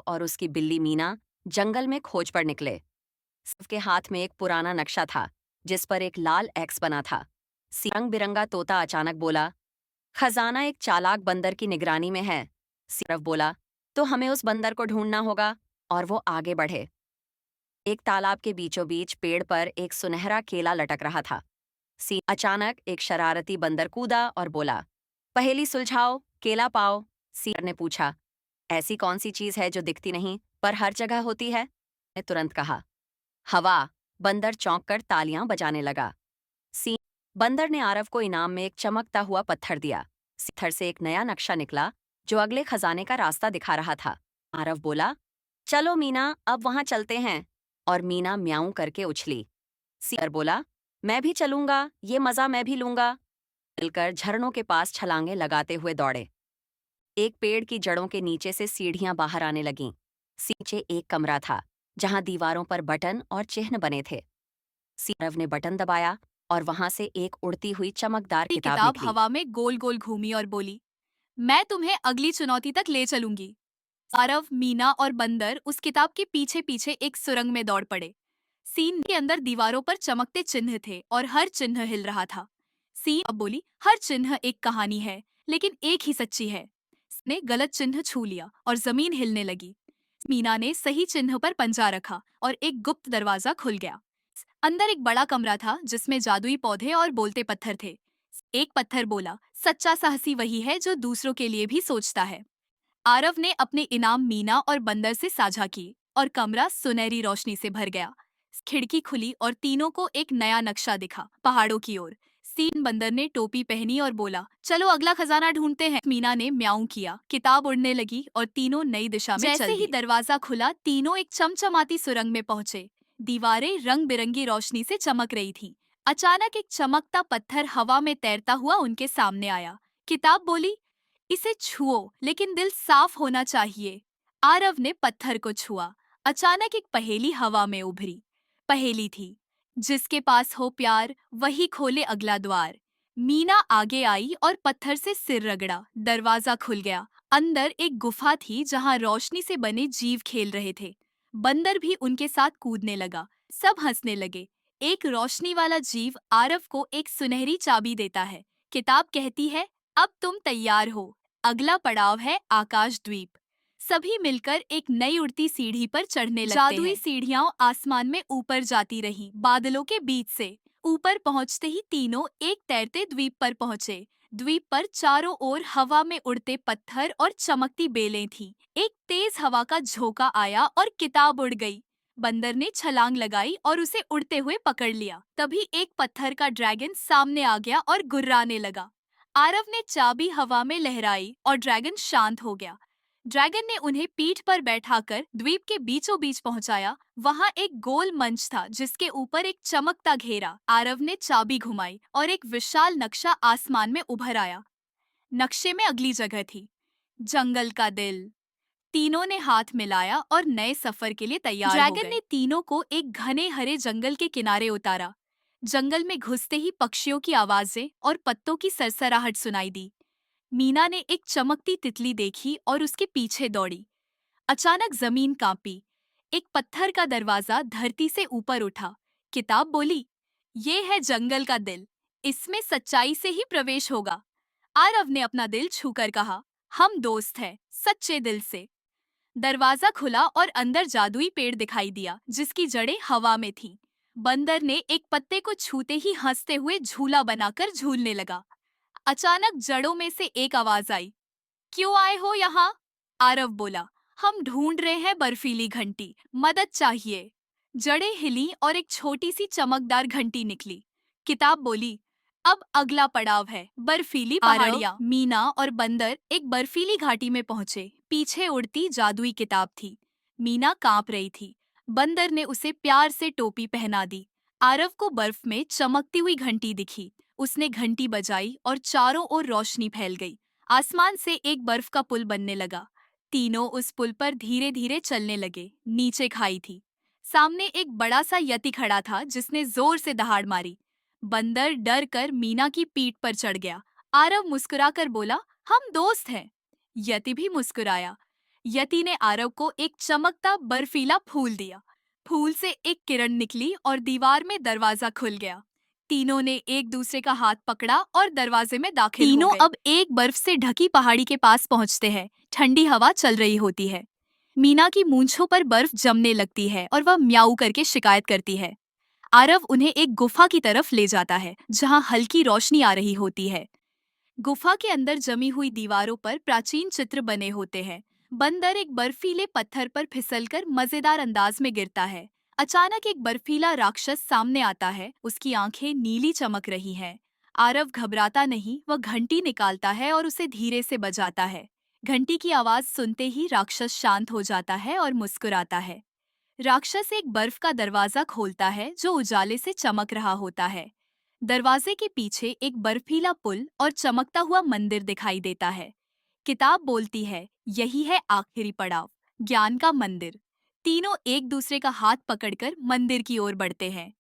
और उसकी बिल्ली मीना जंगल में खोज पर निकले। उसके हाथ में एक पुराना नक्शा था जिस पर एक लाल एक्स बना था। रंग बिरंगा तोता अचानक बोला, खजाना एक चालाक बंदर की निगरानी में है। सिर्फ बोला, तो हमें उस बंदर को ढूंढना होगा। और वो आगे बढ़े। एक तालाब के बीचों बीच पेड़ पर एक सुनहरा केला लटक रहा था। अचानक एक शरारती बंदर कूदा और बोला, पहेली सुलझाओ, केला पाओ। सियार ने पूछा, ऐसी कौन सी चीज है जो दिखती नहीं पर हर जगह होती है? ने तुरंत कहा, हवा। बंदर चौंक कर तालियां बजाने लगा। सी बंदर ने आरव को इनाम में एक चमकता हुआ पत्थर दिया। पत्थर से एक नया नक्शा निकला जो अगले खजाने का रास्ता दिखा रहा था। आरव बोला, चलो मीना, अब वहां चलते हैं। और मीना म्याऊं करके उछली। सियार बोला, मैं भी चलूंगा, ये मजा मैं भी लूंगा। मिलकर झरनों के पास छलांगे लगाते हुए दौड़े। एक पेड़ की जड़ों के नीचे से सीढ़ियां बाहर आने लगीं। नीचे एक कमरा था जहां दीवारों पर बटन और चिन्ह बने थे। सीरव ने बटन दबाया और वहां से एक उड़ती हुई चमकदार किताब किताब निकली। हवा में गोल गोल घूमी और बोली, मैं तुम्हें अगली चुनौती तक ले चलूंगी। आरव, मीना और बंदर उस किताब के पीछे पीछे एक सुरंग में दौड़ पड़े। सीन के अंदर दीवारों पर चमकते चिन्ह थे और हर चिन्ह हिल रहा था। सीन अब बोली, हर चिन्ह एक कहानी है, लेकिन एक ही सच्ची है। ने गलत चिन्ह छू लिया और जमीन हिलने लगी। मीना ने सही चिन्ह पर पंजा रखा और एक गुप्त दरवाजा खुल गया। अंदर एक बड़ा कमरा था जिसमें जादुई पौधे और बोलते पत्थर थे। एक पत्थर बोला, सच्चा साहसी वही है जो दूसरों के लिए भी सोचता है। आरव ने अपने इनाम मीना और बंदर से साझा की और कमरा सुनहरी रोशनी से भर गया। खिड़की खुली और तीनों को एक नया नक्शा दिखा, पहाड़ों की ओर। सीन बंदर ने टोपी पहनी और बोला, चलो अगला खजाना ढूंढते हैं। मीना ने म्याऊं किया, किताब उड़ने लगी और तीनों नई दिशा में जैसे ही दरवाजा खुला, तीनों एक चमचमाती सुरंग में पहुंचे। दीवारें रंग बिरंगी रोशनी से चमक रही थी। अचानक एक चमकता पत्थर हवा में तैरता हुआ उनके सामने आया। किताब बोली, इसे छुओ, लेकिन दिल साफ होना चाहिए। आरव ने पत्थर को छुआ। अचानक एक पहेली हवा में उभरी। पहेली थी, जिसके पास हो प्यार वही खोले अगला द्वार। मीना आगे आई और पत्थर से सिर रगड़ा। दरवाजा खुल गया। अंदर एक गुफा थी जहां रोशनी से बने जीव खेल रहे थे। बंदर भी उनके साथ कूदने लगा। सब हंसने लगे। एक रोशनी वाला जीव आरव को एक सुनहरी चाबी देता है। किताब कहती है, अब तुम तैयार हो। अगला पड़ाव है आकाश द्वीप। सभी मिलकर एक नई उड़ती सीढ़ी पर चढ़ने लगते हैं। जादुई सीढ़ियां आसमान में ऊपर जाती रहीं, बादलों के बीच से। ऊपर पहुंचते ही तीनों एक तैरते द्वीप पर पहुंचे। द्वीप पर चारों ओर हवा में उड़ते पत्थर और चमकती बेलें थीं। एक तेज हवा का झोंका आया और किताब उड़ गई। बंदर ने छलांग लगाई और उसे उड़ते हुए पकड़ लिया। तभी एक पत्थर का ड्रैगन सामने आ गया और गुर्राने लगा। आरव ने चाबी हवा में लहराई और ड्रैगन शांत हो गया। ड्रैगन ने उन्हें पीठ पर बैठाकर द्वीप के बीचों बीच पहुंचाया। वहां एक गोल मंच था जिसके ऊपर एक चमकता घेरा। आरव ने चाबी घुमाई और एक विशाल नक्शा आसमान में उभर आया। नक्शे में अगली जगह थी, जंगल का दिल। तीनों ने हाथ मिलाया और नए सफर के लिए तैयार हो गए। ड्रैगन ने तीनों को एक घने हरे जंगल के किनारे उतारा। जंगल में घुसते ही पक्षियों की आवाजें और पत्तों की सरसराहट सुनाई दी। मीना ने एक चमकती तितली देखी और उसके पीछे दौड़ी। अचानक जमीन कांपी। एक पत्थर का दरवाजा धरती से ऊपर उठा। किताब बोली, ये है जंगल का दिल, इसमें सच्चाई से ही प्रवेश होगा। आरव ने अपना दिल छूकर कहा, हम दोस्त हैं, सच्चे दिल से। दरवाजा खुला और अंदर जादुई पेड़ दिखाई दिया जिसकी जड़ें हवा में थीं। बंदर ने एक पत्ते को छूते ही हंसते हुए झूला बनाकर झूलने लगा। अचानक जड़ों में से एक आवाज आई, क्यों आए हो यहाँ? आरव बोला, हम ढूंढ रहे हैं बर्फीली घंटी, मदद चाहिए। जड़ें हिली और एक छोटी सी चमकदार घंटी निकली। किताब बोली, अब अगला पड़ाव है बर्फीली पहाड़ियां। मीना और बंदर एक बर्फीली घाटी में पहुंचे। पीछे उड़ती जादुई किताब थी। मीना कांप रही थी। बंदर ने उसे प्यार से टोपी पहना दी। आरव को बर्फ में चमकती हुई घंटी दिखी। उसने घंटी बजाई और चारों ओर रोशनी फैल गई। आसमान से एक बर्फ का पुल बनने लगा। तीनों उस पुल पर धीरे धीरे चलने लगे। नीचे खाई थी। सामने एक बड़ा सा यति खड़ा था जिसने जोर से दहाड़ मारी। बंदर डर कर मीना की पीठ पर चढ़ गया। आरव मुस्कुराकर बोला, हम दोस्त हैं। यति भी मुस्कुराया। यति ने आरव को एक चमकता बर्फीला फूल दिया। फूल से एक किरण निकली और दीवार में दरवाजा खुल गया। तीनों ने एक दूसरे का हाथ पकड़ा और दरवाजे में दाखिल हो तीनों गए। अब एक बर्फ से ढकी पहाड़ी के पास पहुंचते हैं। ठंडी हवा चल रही होती है। मीना की मूंछों पर बर्फ जमने लगती है और वह म्याऊ करके शिकायत करती है। आरव उन्हें एक गुफा की तरफ ले जाता है, जहां हल्की रोशनी आ रही होती है। गुफा के अंदर जमी हुई दीवारों पर प्राचीन चित्र बने होते हैं। बंदर एक बर्फीले पत्थर पर फिसलकर मजेदार अंदाज में गिरता है। अचानक एक बर्फीला राक्षस सामने आता है। उसकी आंखें नीली चमक रही हैं। आरव घबराता नहीं, वह घंटी निकालता है और उसे धीरे से बजाता है। घंटी की आवाज सुनते ही राक्षस शांत हो जाता है और मुस्कुराता है। राक्षस एक बर्फ का दरवाजा खोलता है जो उजाले से चमक रहा होता है। दरवाजे के पीछे एक बर्फीला पुल और चमकता हुआ मंदिर दिखाई देता है। किताब बोलती है, यही है आखिरी पड़ाव, ज्ञान का मंदिर। तीनों एक दूसरे का हाथ पकड़कर मंदिर की ओर बढ़ते हैं।